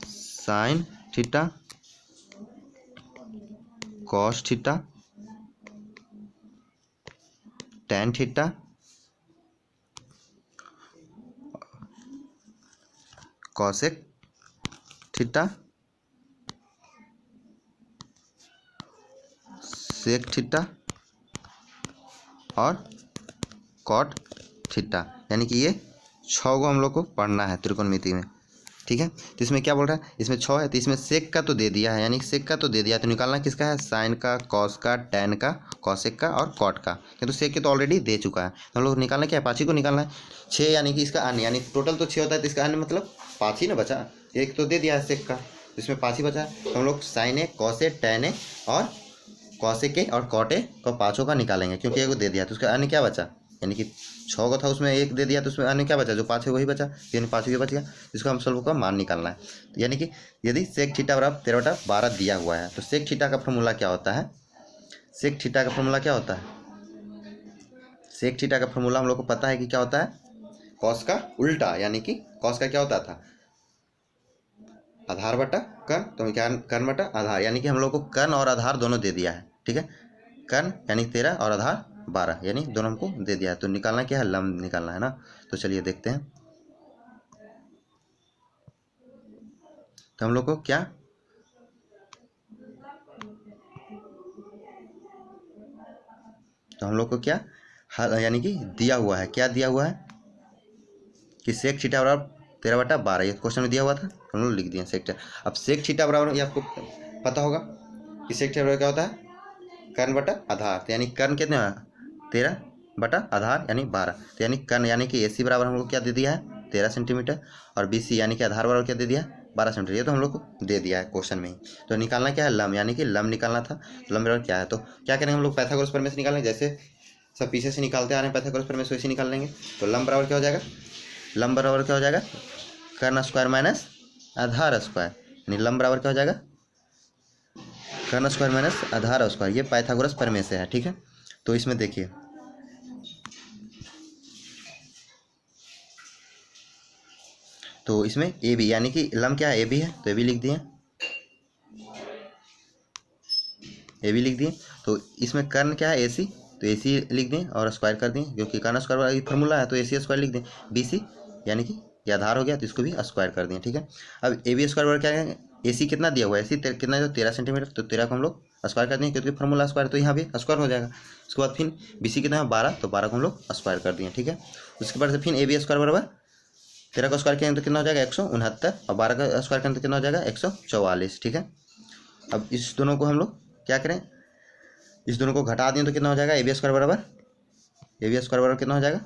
Sine theta, cos theta, tan theta, cosec theta, sec theta और कॉट थीटा। यानी कि ये 6 गो हम लोग को पढ़ना है त्रिकोणमिति में, ठीक है। तो इसमें क्या बोल रहा है इसमें 6 है, तो इसमें सेक का तो दे दिया है, यानी सेक का तो दे दिया, तो निकालना किसका है साइन का, कॉस का, टैन का, कॉसेक का और कॉट का। तो सेक के तो ऑलरेडी दे चुका है, तो हम लोग निकालना क्या है 5 ही को निकालना है। 6 यानी कि इसका अन्य, यानी टोटल तो 6 होता है, तो इसका अन्य मतलब 5 ही ना बचा, एक तो दे दिया है सेक का, तो इसमें 5 ही बचा है। तो हम लोग sign A, cos A, tan A और कॉसेक ए और कॉट ए को 5 का निकालेंगे, क्योंकि एक को दे दिया, तो उसका अन्य क्या बचा यानी कि 6 का था, उसमें 1 दे दिया तो उसमें अन्य क्या बचा, जो 5 है वही बचा, यानी 5 ही बच गया। इसको हम सॉल्व का मान निकालना है। तो यानी कि यदि सेक थीटा बराबर 13/12 दिया हुआ है तो सेक थीटा का फॉर्मूला क्या होता है, सेक थीटा का फॉर्मूला क्या होता है, सेक थीटा का फॉर्मूला हम लोग को पता है कि क्या होता है, कॉस का उल्टा, यानी कि कॉस का क्या होता था, आधार बटा कर्ण, तो क्या कर्ण बटा आधार, यानी कि हम लोग को कर्ण और आधार दोनों दे दिया है, ठीक है। कर्ण यानी 13 और आधार 12, यानी दोनों हमको दे दिया है। तो निकालना क्या है, लंब निकालना है ना। तो चलिए देखते हैं। तो हम लोग को क्या, तो हम लोग को क्या यानी कि दिया हुआ है, क्या दिया हुआ है कि सेक थीटा बराबर 13/12, ये क्वेश्चन में दिया हुआ था, हम लोग लिख दिए सेक थीटा। अब सेक थीटा बराबर ये आपको पता होगा कि सेक थीटा बराबर क्या होता है, कर्ण बटा आधार। तो यानी कर्ण कितने 13 बटा आधार यानी 12। तो यानी कर्ण यानी कि AC बराबर हम लोग क्या दे दिया है 13 सेंटीमीटर, और BC यानी कि आधार बराबर क्या दे दिया है 12 सेंटीमीटर। ये तो हम लोग को दे दिया है क्वेश्चन में ही। तो निकालना क्या है, लंब, यानी कि लंब निकालना था। तो लंब बराबर क्या है, तो क्या करेंगे हम लोग, पाइथागोरस प्रमेय से निकालेंगे, जैसे सब पीछे से निकालते आ रहे हैं पाइथागोरस प्रमेय से वैसे निकाल लेंगे। तो लंब बराबर क्या हो जाएगा, लंब बराबर क्या हो जाएगा, कर्ण स्क्वायर माइनस आधार स्क्वायर, यानी लंब बराबर क्या हो जाएगा, कर्ण स्क्वायर माइनस आधार स्क्वायर। ये पाइथागोरस प्रमेय से है, ठीक है। तो इसमें देखिए, तो इसमें AB यानी कि लंब क्या है, AB है, तो AB लिख दिए, AB लिख दिए। तो इसमें कर्ण क्या है AC, तो AC लिख दें और स्क्वायर कर दें, क्योंकि कर्ण स्क्वायर वाला फॉर्मूला है, तो AC स्क्वायर लिख दें। BC यानी कि ये आधार हो गया, तो इसको भी स्क्वायर कर दें, ठीक है। अब AB स्क्वायर बराबर क्या है, AC कितना दिया हुआ है, AC कितना है 13 सेंटीमीटर, तो 13 को हम लोग स्क्वायर कर दें, क्योंकि फॉर्मूला स्क्वायर, तो यहाँ भी स्क्वायर हो जाएगा। उसके बाद फिर BC कितना है 12, तो 12 को हम लोग स्क्वायर कर दिए, ठीक है। उसके बाद से फिर AB स्क्वायर बराबर 13 का स्क्वायर करेंगे तो कितना हो जाएगा 169, और 12 का स्क्वायर करेंगे तो कितना हो जाएगा 144, ठीक है। अब इस दोनों को हम लोग क्या करें, इस दोनों को घटा दें तो कितना हो जाएगा, AB स्क्वायर बराबर, AB स्क्वायर बराबर कितना हो जाएगा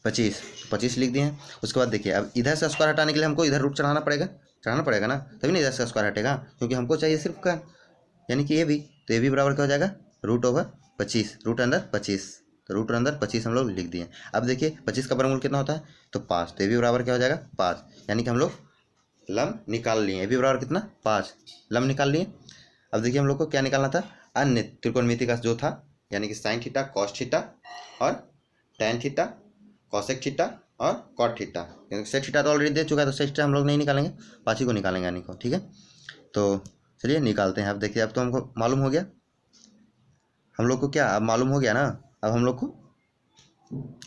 25, 25 लिख दिए हैं। उसके बाद देखिए, अब इधर से स्क्वायर हटाने के लिए हमको इधर रूट चढ़ाना पड़ेगा ना, तभी ना इधर से स्क्वायर हटेगा, क्योंकि हमको चाहिए सिर्फ का यानी कि AB। तो AB बराबर क्या हो जाएगा √25, रूट अंदर 25, तो रूट अंदर 25 हम लोग लिख दिए। अब देखिए 25 का वर्गमूल कितना होता है, तो 5, तो AB बराबर क्या हो जाएगा 5, यानी कि हम लोग लंब निकाल लिए। AB बराबर कितना 5, लंब निकाल लिए। अब देखिए हम लोग को क्या निकालना था, अन्य त्रिकोणमिति का जो था, यानी कि साइन थीटा, कॉस थीटा और टैन थीटा, कॉसेक थीटा और कॉट थीटा। सेक थीटा तो ऑलरेडी दे चुका है, तो सेक थीटा हम लोग नहीं निकालेंगे, 5 ही को निकालेंगे यानी को, ठीक है। तो चलिए निकालते हैं। अब देखिए, अब तो हमको मालूम हो गया, हम लोग को क्या अब मालूम हो गया ना, अब हम लोग को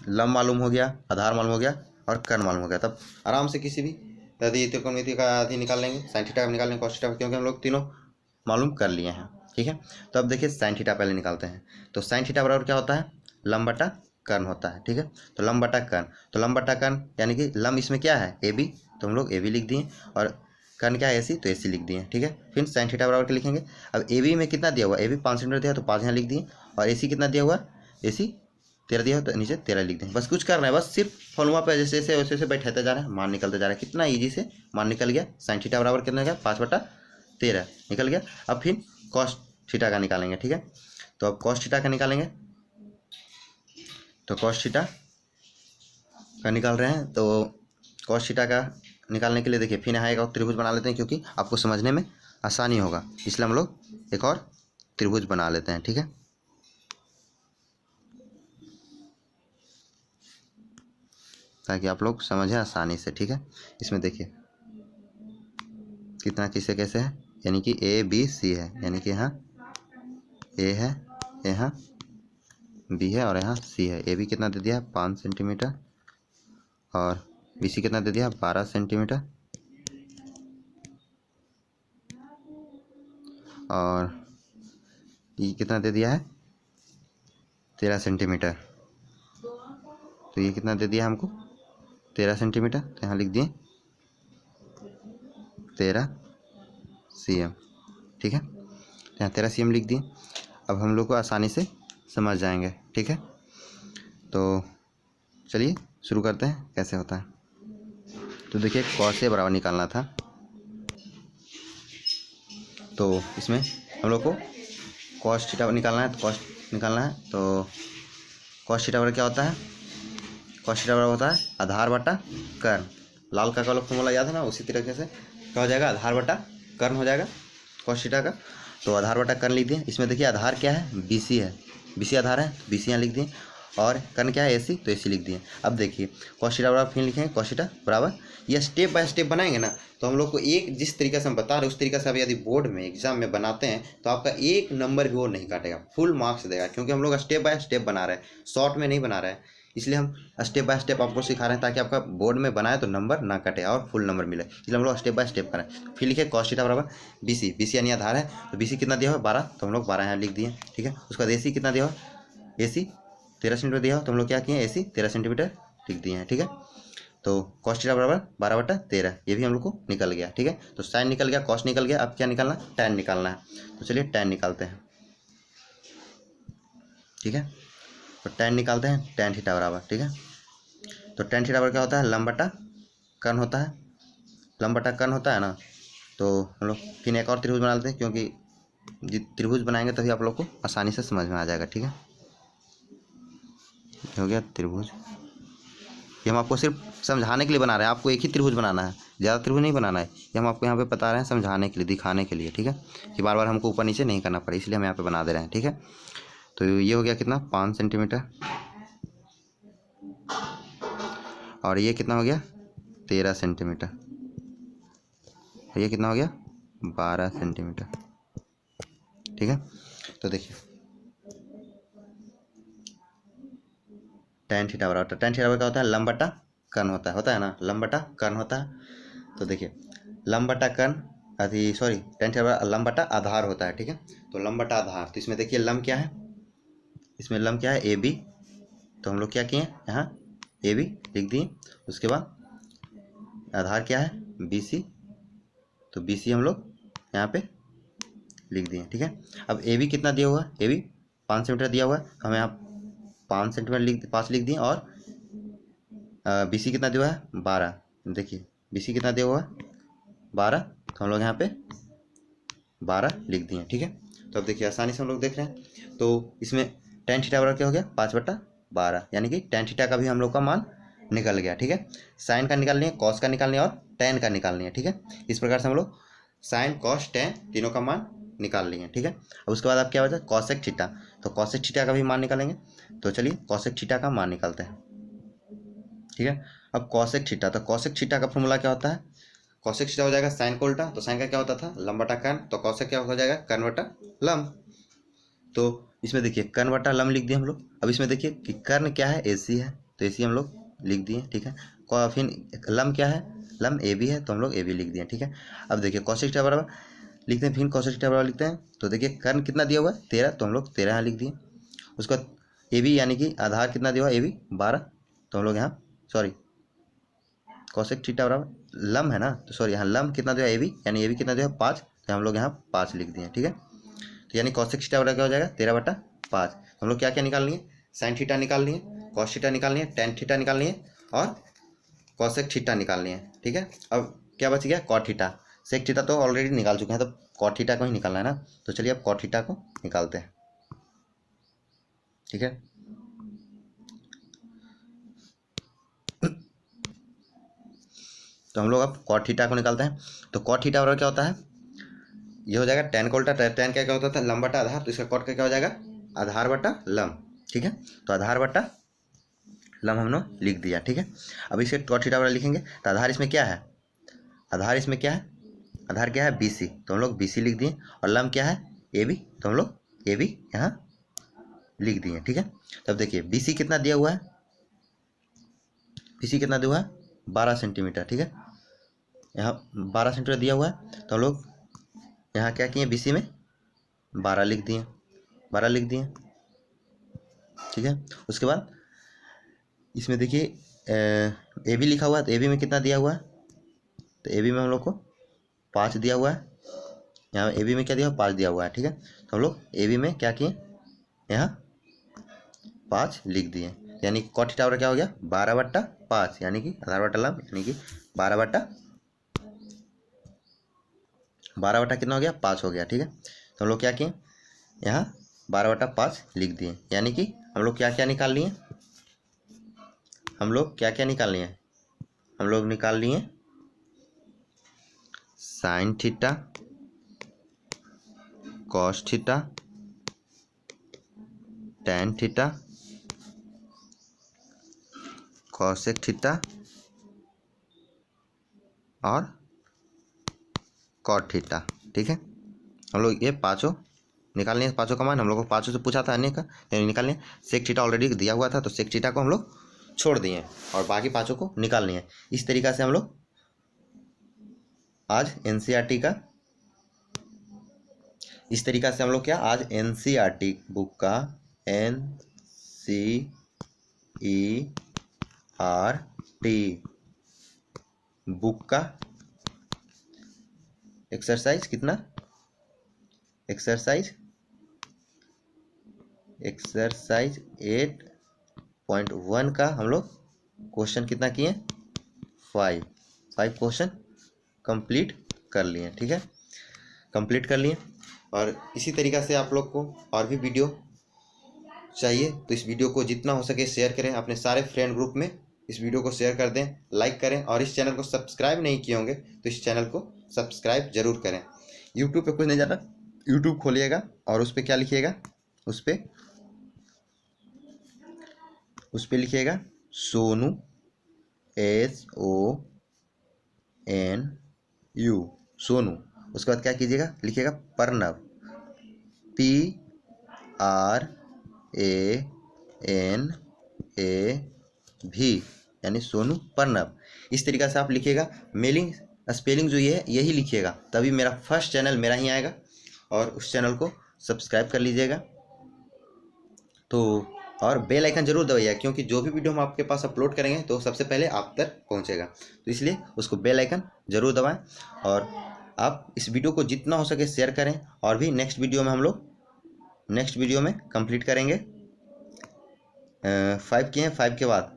लंब मालूम हो गया, आधार मालूम हो गया और कर्ण मालूम हो गया। तब आराम से किसी भी यदि त्रिकोणमिति का आधी निकाल लेंगे, साइन थीटा का निकाल लेंगे, कॉस थीटा का, क्योंकि हम लोग तीनों मालूम कर लिए हैं, ठीक है। तो अब देखिए साइन थीटा पहले निकालते हैं। तो साइन थीटा बराबर क्या होता है, लंब बटा कर्ण होता है, ठीक है। तो लंब बटा कर्ण, तो लंब बटा कर्ण यानी कि लंब इसमें क्या है AB, तो हम लोग AB लिख दिए, और कर्ण क्या है AC, तो AC लिख दिए, ठीक है। फिर साइन थीटा बराबर क्या लिखेंगे, अब AB में कितना दिया हुआ, AB 5 सेंटीमीटर दिया, तो 5 यहाँ लिख दिए, और AC कितना दिया हुआ, AC 13 दिया हो तो नीचे 13 लिख दें। बस कुछ कर रहे हैं, बस सिर्फ फॉर्मूला पे जैसे जैसे वैसे वैसे बैठाते जा रहे हैं, मान निकलते जा रहा है, कितना ईजी से मान निकल गया। साइन थीटा बराबर कितना गया 5/13 निकल गया। अब फिर कॉस थीटा का निकालेंगे, ठीक है। तो अब कॉस थीटा का निकालेंगे, तो कॉस थीटा का निकाल रहे हैं। तो कॉस थीटा का निकालने के लिए देखिए फिर यहाँ एक और त्रिभुज बना लेते हैं, क्योंकि आपको समझने में आसानी होगा, इसलिए हम लोग एक और त्रिभुज बना लेते हैं, ठीक है। ताकि आप लोग समझें आसानी से, ठीक है। इसमें देखिए कितना किसे कैसे है, यानी कि ABC है, यानी कि यहाँ A है, यहाँ B है और यहाँ C है। AB कितना दे दिया 5 सेंटीमीटर, और BC कितना दे दिया 12 सेंटीमीटर, और ये कितना दे दिया है 13 सेंटीमीटर। तो ये कितना दे दिया हमको 13 सेंटीमीटर, तो यहाँ लिख दिए 13 cm, ठीक है। यहाँ 13 cm लिख दिए। अब हम लोग को आसानी से समझ जाएंगे, ठीक है। तो चलिए शुरू करते हैं कैसे होता है। तो देखिए कॉस A बराबर निकालना था, तो इसमें हम लोग को कॉस थीटा निकालना है, तो कॉस निकालना है। तो कॉस थीटा बराबर क्या होता है, कॉस थीटा बराबर होता है आधार बटा कर्ण। लाल का वाला फॉर्मूला याद है ना, उसी तरीके से क्या हो जाएगा, आधार बटा कर्ण हो जाएगा कॉस थीटा का। तो आधार बटा कर्ण लिख दिए। इसमें देखिए आधार क्या है, बीसी है, बीसी आधार है, बीसी यहाँ लिख दिए, और कर्ण क्या है, एसी, तो एसी लिख दिए। अब देखिए कॉस थीटा बराबर फिर लिखेंगे कॉस थीटा बराबर, ये स्टेप बाय स्टेप बनाएंगे ना, तो हम लोग को एक जिस तरीके से हम बता रहे हैं उस तरीके से आप यदि बोर्ड में एग्जाम में बनाते हैं तो आपका एक नंबर भी वो नहीं काटेगा, फुल मार्क्स देगा, क्योंकि हम लोग स्टेप बाय स्टेप बना रहे हैं, शॉर्ट में नहीं बना रहे हैं। इसलिए हम स्टेप बाय स्टेप आपको सिखा रहे हैं ताकि आपका बोर्ड में बनाए तो नंबर ना कटे और फुल नंबर मिले, इसलिए हम लोग स्टेप बाय स्टेप करें। फिर लिखे कॉस थीटा बराबर बीसी, बीसी यानी आधार है, तो बीसी कितना दिया हुआ 12, तो हम लोग 12 यहाँ लिख दिए, ठीक है। उसके बाद एसी कितना दिया हुआ, एसी 13 सेंटीमीटर दिया हो, तो हम लोग क्या किए, एसी 13 सेंटीमीटर लिख दिए हैं, ठीक है। तो कॉस थीटा बराबर 12/13, ये भी हम लोग को निकल गया, ठीक है। तो साइन निकल गया, कॉस निकल गया, अब क्या निकालना है, टैन निकालना है। तो चलिए टैन निकालते हैं, ठीक है। तो टैन निकालते हैं, टैन थीटा बराबर, ठीक है। तो टैन थीटा बराबर क्या होता है, लंब बटा कर्ण होता है, लंब बटा कर्ण होता है ना। तो हम लोग फिर एक और त्रिभुज बना लेते हैं, क्योंकि त्रिभुज बनाएंगे तभी आप लोग को आसानी से समझ में आ जाएगा, ठीक है। हो गया त्रिभुज, ये हम आपको सिर्फ समझाने के लिए बना रहे हैं, आपको एक ही त्रिभुज बनाना है, ज़्यादा त्रिभुज नहीं बनाना है, ये हम आपको यहाँ पे बता रहे हैं समझाने के लिए, दिखाने के लिए, ठीक है, कि बार बार हमको ऊपर नीचे नहीं करना पड़े, इसलिए हम यहाँ पे बना दे रहे हैं, ठीक है। तो ये हो गया कितना, 5 सेंटीमीटर, और ये कितना हो गया 13 सेंटीमीटर, ये कितना हो गया 12 सेंटीमीटर, ठीक है। तो देखिए टैन थीटा बराबर, टैन थीटा बराबर क्या होता है, लंब बटा कर्ण होता है ना, लंब बटा कर्ण होता है। तो देखिए लंब बटा कर्ण अभी सॉरी टैन थीटा बराबर लंब बटा आधार होता है, ठीक है। तो लंब बटा आधार, तो इसमें देखिए लंब क्या है, इसमें लंब क्या है ए बी, तो हम लोग क्या किए यहाँ ए बी लिख दिए। उसके बाद आधार क्या है बी सी, तो बी सी हम लोग यहाँ पे लिख दिए, ठीक है। अब ए बी कितना दिया हुआ, ए बी 5 सेंटीमीटर दिया हुआ है, हम यहाँ 5 सेंटीमीटर 5 लिख दिए, और बी सी कितना दिया हुआ है 12, देखिए बी सी कितना दिया हुआ है 12, तो हम लोग यहाँ पे 12 लिख दिए, ठीक है। तो अब देखिए आसानी से हम लोग देख रहे हैं, तो इसमें टैन थीटा बराबर क्या हो गया 5/12, यानी कि टैन थीटा का भी हम लोग का मान निकल गया, ठीक है। साइन का निकालनी है, कॉस का निकालनी है, और टैन का निकालनी है, ठीक है। इस प्रकार से हम लोग साइन कॉस टैन तीनों का मान निकाल लिए, ठीक है। अब उसके बाद आप क्या बचा कॉसेक थीटा, तो कॉसेक थीटा का भी मान निकालेंगे। तो चलिए कॉसेक थीटा का मान निकालते हैं, ठीक है। अब कॉसेक थीटा, तो कॉसेक थीटा का फॉर्मूला क्या होता है, कॉसेक थीटा हो जाएगा साइन को उल्टा, तो साइन का क्या होता था लंब बटा कर्ण, तो कॉसेक क्या हो जाएगा कर्ण बटा लंब। तो इसमें देखिए कर्ण बटा लंब लिख दिए हम लोग। अब इसमें देखिए कि कर्ण क्या है एसी है, तो एसी हम लोग लिख दिए, ठीक है। फिर लंब क्या है, लंब ए बी है, तो हम लोग ए बी लिख दिए, ठीक है। अब देखिए कॉसेक थीटा बराबर लिखते हैं, फिर कॉसेक थीटा बराबर लिखते हैं। तो देखिए कर्ण कितना दिया हुआ है 13, तो हम लोग 13 यहाँ लिख दिए। उसके बाद ए बी यानी कि आधार कितना दिया हुआ है ए बी 12, तो हम लोग यहाँ सॉरी कॉसेक थीटा बराबर लंब है ना, तो सॉरी यहाँ लंब कितना दिया ए बी, यानी ए बी कितना दिया 5, तो हम लोग यहाँ 5 लिख दिए, ठीक है। तो यानी कॉसेक थीटा बराबर क्या हो जाएगा 13/5। हम लोग क्या क्या निकालनी है, साइन थीटा निकालनी है, कॉस थीटा निकालनी है, टैन थीटा निकालनी है, और कॉसेक थीटा निकालनी है, ठीक है। अब क्या बच गया कॉट थीटा, सेक थीटा तो ऑलरेडी निकाल चुके हैं, तो कॉट थीटा को ही निकालना है ना। तो चलिए अब कॉट थीटा को निकालते हैं, ठीक है। तो हम लोग अब कॉट थीटा को निकालते हैं। तो कॉट थीटा बराबर क्या होता है, ये हो जाएगा टैन का उल्टा, टैन क्या क्या होता था लंब बटा आधार, तो इसका कॉट का क्या हो जाएगा आधार बटा लंब, ठीक है। तो आधार बटा लंब हमने लिख दिया, ठीक है। अब इसे कॉट थीटा बराबर लिखेंगे, तो आधार इसमें क्या है, आधार इसमें क्या है, आधार क्या है बी सी, तो हम लोग बी सी लिख दिए, और लंब क्या है ए बी, तो हम लोग ए बी यहाँ लिख दिए, ठीक है। तब देखिए बी सी कितना दिया हुआ है, बी सी कितना दिया हुआ है 12 सेंटीमीटर, ठीक है। यहाँ 12 सेंटीमीटर दिया हुआ है, तो हम लोग यहाँ क्या किए बी सी में 12 लिख दिए, 12 लिख दिए, ठीक है। उसके बाद इसमें देखिए ए बी लिखा हुआ है, तो ए बी में कितना दिया हुआ है, तो ए बी में हम लोग को 5 दिया हुआ है, यहाँ ए बी में क्या दिया हुआ 5 दिया हुआ है, ठीक है। तो हम लोग ए बी में क्या किए यहाँ 5 लिख दिए, यानी कॉट थीटा क्या हो गया 12/5, यानी कि आधार बटा लंब, यानी कि 12 कितना हो गया 5 हो गया, ठीक है। तो हम लोग क्या किए यहाँ 12/5 लिख दिए, यानी कि हम लोग क्या क्या निकाल लिए, हम लोग क्या क्या निकाल लिए, हम लोग निकाल लिए sign theta, cos theta, tan theta, cosec theta और कॉट थीटा। ठीक है, हम लोग ये पांचों निकाल लिए, पांचों का मान हम लोग को पांचों से पूछा था अन्य का, तो निकाल लिए। सेक थीटा ऑलरेडी दिया हुआ था तो सेक थीटा को हम लोग छोड़ दिए और बाकी पांचों को निकाल लिए। इस तरीका से हम लोग आज एनसीईआरटी का, इस तरीका से हम लोग क्या आज एनसीईआरटी बुक का एनसीईआरटी बुक का एक्सरसाइज कितना, एक्सरसाइज 8.1 का हम लोग क्वेश्चन कितना किए, 5 क्वेश्चन कंप्लीट कर लिए। ठीक है, कंप्लीट कर लिए। और इसी तरीक़ा से आप लोग को और भी वीडियो चाहिए तो इस वीडियो को जितना हो सके शेयर करें, अपने सारे फ्रेंड ग्रुप में इस वीडियो को शेयर कर दें, लाइक करें। और इस चैनल को सब्सक्राइब नहीं किए होंगे तो इस चैनल को सब्सक्राइब जरूर करें। यूट्यूब पे कुछ नहीं जाना, यूट्यूब खोलिएगा और उस पर क्या लिखिएगा, उस पर लिखिएगा सोनू SONU सोनू। उसके बाद क्या कीजिएगा, लिखिएगा प्रणव PRANAV यानी सोनू प्रणव। इस तरीक़ा से आप लिखिएगा, मेलिंग स्पेलिंग जो ये है यही लिखिएगा, तभी मेरा फर्स्ट चैनल मेरा ही आएगा। और उस चैनल को सब्सक्राइब कर लीजिएगा तो, और बेल आइकन जरूर दबाइएगा क्योंकि जो भी वीडियो हम आपके पास अपलोड करेंगे तो सबसे पहले आप तक पहुंचेगा, तो इसलिए उसको बेल आइकन जरूर दबाएं। और आप इस वीडियो को जितना हो सके शेयर करें। और भी नेक्स्ट वीडियो में हम लोग नेक्स्ट वीडियो में कंप्लीट करेंगे 5 किए हैं, 5 के बाद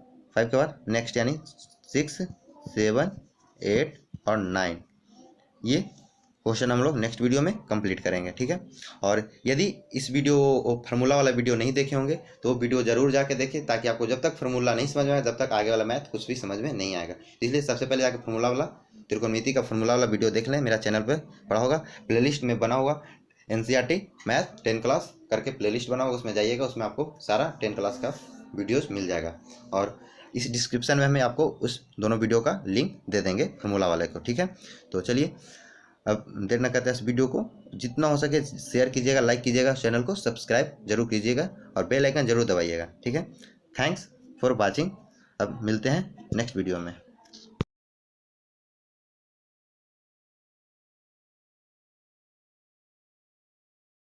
नेक्स्ट यानी 6, 7, 8 और 9 ये क्वेश्चन हम लोग नेक्स्ट वीडियो में कंप्लीट करेंगे। ठीक है, और यदि इस वीडियो फार्मूला वाला वीडियो नहीं देखे होंगे तो वीडियो जरूर जाके देखें, ताकि आपको जब तक फार्मूला नहीं समझ में आए तब तक आगे वाला मैथ कुछ भी समझ में नहीं आएगा। इसलिए सबसे पहले जाकर फार्मूला वाला, त्रिकोणमिति का फार्मूला वाला वीडियो देख लें, मेरा चैनल पर पड़ा होगा, प्लेलिस्ट में बना होगा एनसीईआरटी मैथ 10 क्लास करके प्लेलिस्ट बना होगा, उसमें जाइएगा, उसमें आपको सारा 10 क्लास का वीडियोस मिल जाएगा। और इस डिस्क्रिप्शन में हमें आपको उस दोनों वीडियो का लिंक दे देंगे फार्मूला वाले को। ठीक है, तो चलिए अब देर न करते इस वीडियो को जितना हो सके शेयर कीजिएगा, लाइक कीजिएगा, चैनल को सब्सक्राइब जरूर कीजिएगा और बेल आइकन जरूर दबाइएगा। ठीक है, थैंक्स फॉर वाचिंग। अब मिलते हैं नेक्स्ट वीडियो में।